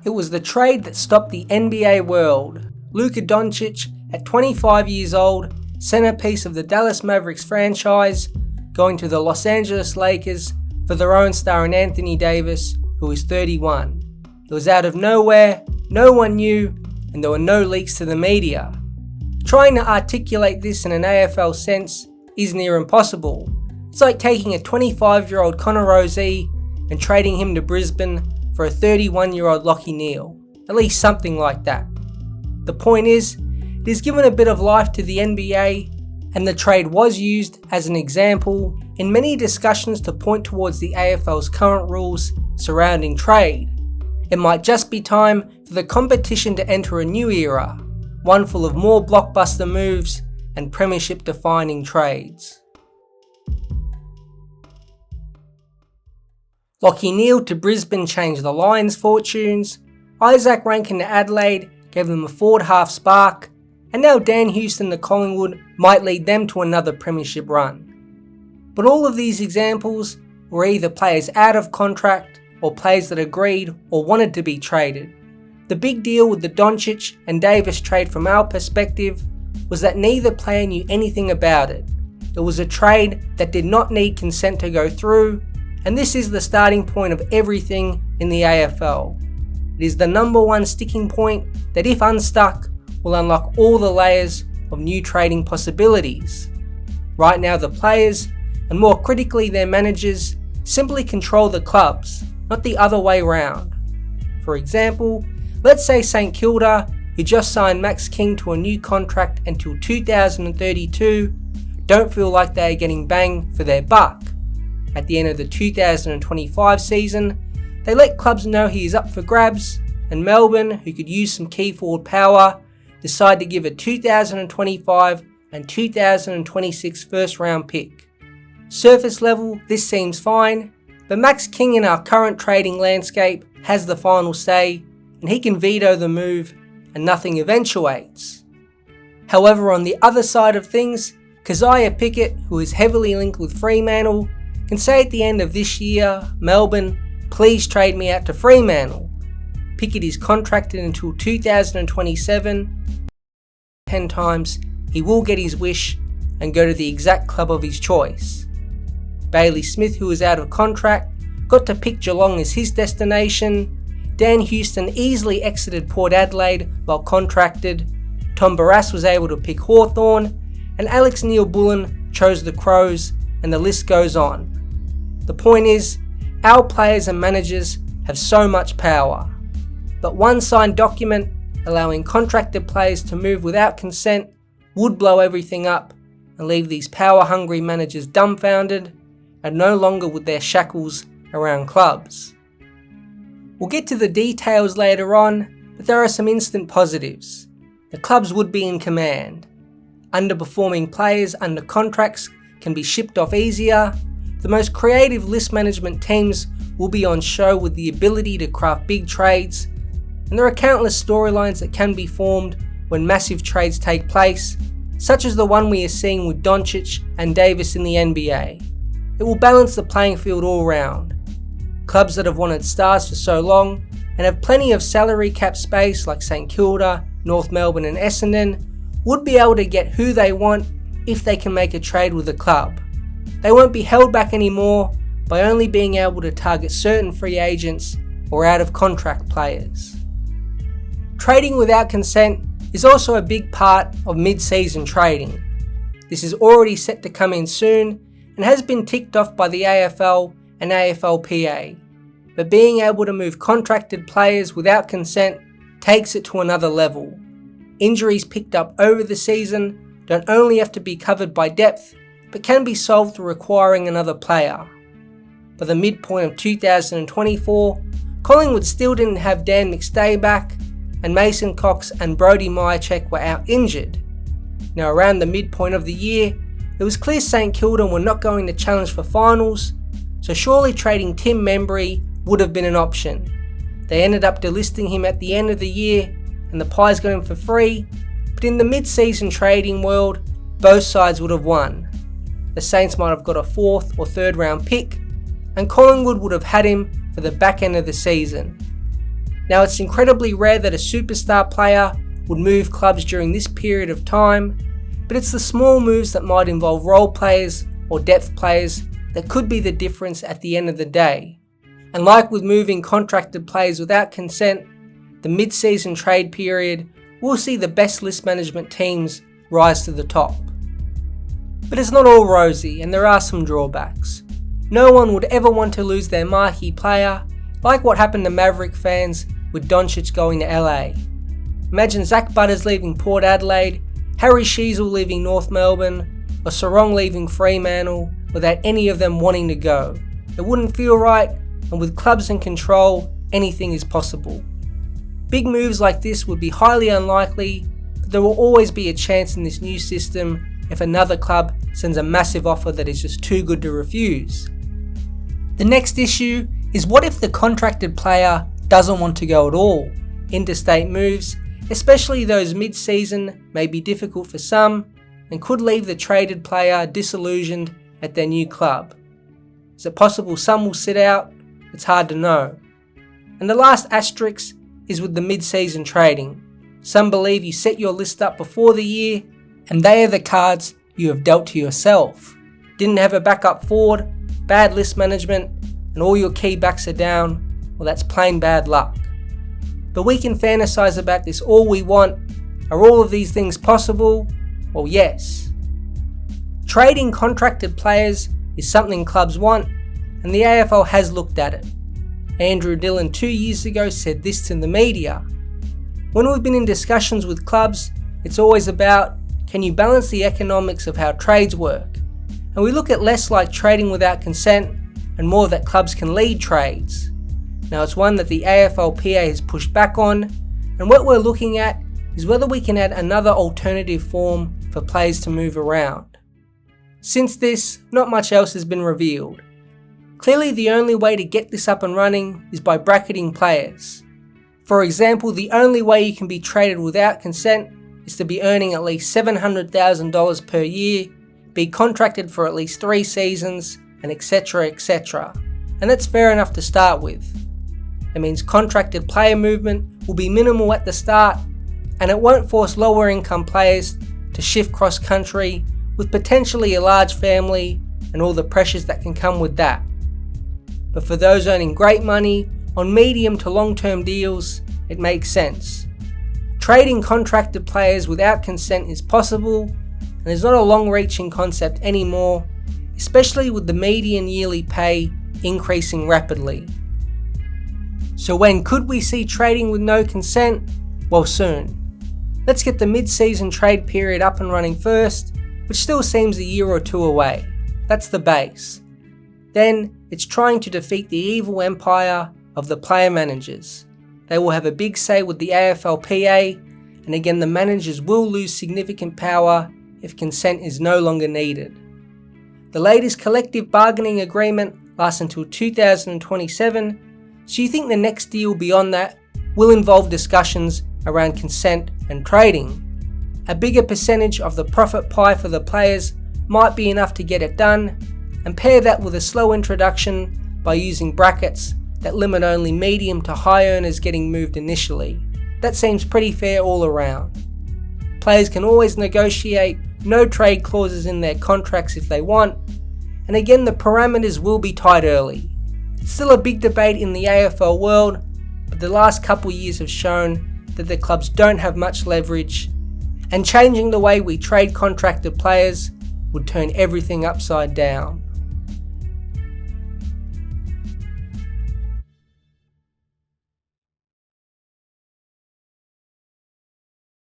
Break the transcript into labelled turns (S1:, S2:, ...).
S1: It was the trade that stopped the NBA world. Luka Doncic, at 25 years old, centerpiece of the Dallas Mavericks franchise, going to the Los Angeles Lakers for their own star in Anthony Davis, who is 31. It was out of nowhere, no one knew, and there were no leaks to the media. Trying to articulate this in an AFL sense is near impossible. It's like taking a 25-year-old Connor Rozee and trading him to Brisbane for a 31-year-old Lachie Neale. At least something like that. The point is, it has given a bit of life to the NBA, and the trade was used as an example in many discussions to point towards the AFL's current rules surrounding trade. It might just be time for the competition to enter a new era, one full of more blockbuster moves and premiership-defining trades. Lachie Neale to Brisbane changed the Lions' fortunes, Isaac Rankin to Adelaide gave them a forward half spark, and now Dan Houston to Collingwood might lead them to another premiership run. But all of these examples were either players out of contract or players that agreed or wanted to be traded. The big deal with the Doncic and Davis trade from our perspective was that neither player knew anything about it. It was a trade that did not need consent to go through, and this is the starting point of everything in the AFL. It is the number one sticking point that, if unstuck, will unlock all the layers of new trading possibilities. Right now, the players, and more critically their managers, simply control the clubs, not the other way round. For example, let's say St Kilda, who just signed Max King to a new contract until 2032, don't feel like they are getting bang for their buck. At the end of the 2025 season, they let clubs know he is up for grabs, and Melbourne, who could use some key forward power, decide to give a 2025 and 2026 first round pick. Surface level, this seems fine, but Max King in our current trading landscape has the final say, and he can veto the move and nothing eventuates. However, on the other side of things, Keziah Pickett, who is heavily linked with Fremantle, can say at the end of this year, Melbourne, please trade me out to Fremantle. Pickett is contracted until 2027. 10 times, he will get his wish and go to the exact club of his choice. Bailey Smith, who is out of contract, got to pick Geelong as his destination. Dan Houston easily exited Port Adelaide while contracted. Tom Barrass was able to pick Hawthorn, and Alex Neil-Bullen chose the Crows, and the list goes on. The point is, our players and managers have so much power, but one signed document allowing contracted players to move without consent would blow everything up and leave these power-hungry managers dumbfounded and no longer with their shackles around clubs. We'll get to the details later on, but there are some instant positives. The clubs would be in command. Underperforming players under contracts can be shipped off easier. The most creative list management teams will be on show with the ability to craft big trades, and there are countless storylines that can be formed when massive trades take place, such as the one we are seeing with Doncic and Davis in the NBA. It will balance the playing field all round. Clubs that have wanted stars for so long and have plenty of salary cap space like St Kilda, North Melbourne and Essendon would be able to get who they want if they can make a trade with a club. They won't be held back anymore by only being able to target certain free agents or out of contract players. Trading without consent is also a big part of mid-season trading. This is already set to come in soon and has been ticked off by the AFL and AFLPA, but being able to move contracted players without consent takes it to another level. Injuries picked up over the season don't only have to be covered by depth, but can be solved through acquiring another player. By the midpoint of 2024, Collingwood still didn't have Dan McStay back, and Mason Cox and Brody Myercheck were out injured. Now around the midpoint of the year, it was clear St Kilda were not going to challenge for finals, so surely trading Tim Membry would have been an option. They ended up delisting him at the end of the year, and the Pies got him for free, but in the mid-season trading world, both sides would have won. The Saints might have got a 4th or 3rd round pick, and Collingwood would have had him for the back end of the season. Now, it's incredibly rare that a superstar player would move clubs during this period of time, but it's the small moves that might involve role players or depth players that could be the difference at the end of the day. And like with moving contracted players without consent, the mid-season trade period will see the best list management teams rise to the top. But it's not all rosy, and there are some drawbacks. No one would ever want to lose their marquee player, like what happened to Maverick fans with Doncic going to LA. Imagine Zach Butters leaving Port Adelaide, Harry Sheezel leaving North Melbourne, or Sarong leaving Fremantle without any of them wanting to go. It wouldn't feel right, and with clubs in control, anything is possible. Big moves like this would be highly unlikely, but there will always be a chance in this new system if another club sends a massive offer that is just too good to refuse. The next issue is, what if the contracted player doesn't want to go at all? Interstate moves, especially those mid-season, may be difficult for some and could leave the traded player disillusioned at their new club. Is it possible some will sit out? It's hard to know. And the last asterisk is with the mid-season trading. Some believe you set your list up before the year, and they are the cards you have dealt to yourself. Didn't have a backup forward, bad list management, and all your key backs are down, well, that's plain bad luck. But we can fantasize about this all we want. Are all of these things possible? Well, yes. Trading contracted players is something clubs want, and the AFL has looked at it. Andrew Dillon 2 years ago said this to the media. When we've been in discussions with clubs, it's always about, can you balance the economics of how trades work? And we look at less like trading without consent and more that clubs can lead trades. Now, it's one that the AFL-PA has pushed back on, and what we're looking at is whether we can add another alternative form for players to move around. Since this, not much else has been revealed. Clearly, the only way to get this up and running is by bracketing players. For example, the only way you can be traded without consent is to be earning at least $700,000 per year, be contracted for at least 3 seasons, and etc, etc. And that's fair enough to start with. It means contracted player movement will be minimal at the start, and it won't force lower income players to shift cross country with potentially a large family and all the pressures that can come with that. But for those earning great money on medium to long term deals, it makes sense. Trading contracted players without consent is possible, and is not a long-reaching concept anymore, especially with the median yearly pay increasing rapidly. So when could we see trading with no consent? Well, soon. Let's get the mid-season trade period up and running first, which still seems a year or two away. That's the base. Then it's trying to defeat the evil empire of the player managers. They will have a big say with the AFL-PA, and again the managers will lose significant power if consent is no longer needed. The latest collective bargaining agreement lasts until 2027, so you think the next deal beyond that will involve discussions around consent and trading. A bigger percentage of the profit pie for the players might be enough to get it done, and pair that with a slow introduction by using brackets that limit only medium to high earners getting moved initially. That seems pretty fair all around. Players can always negotiate no trade clauses in their contracts if they want, and again the parameters will be tight early. It's still a big debate in the AFL world, but the last couple years have shown that the clubs don't have much leverage, and changing the way we trade contracted players would turn everything upside down.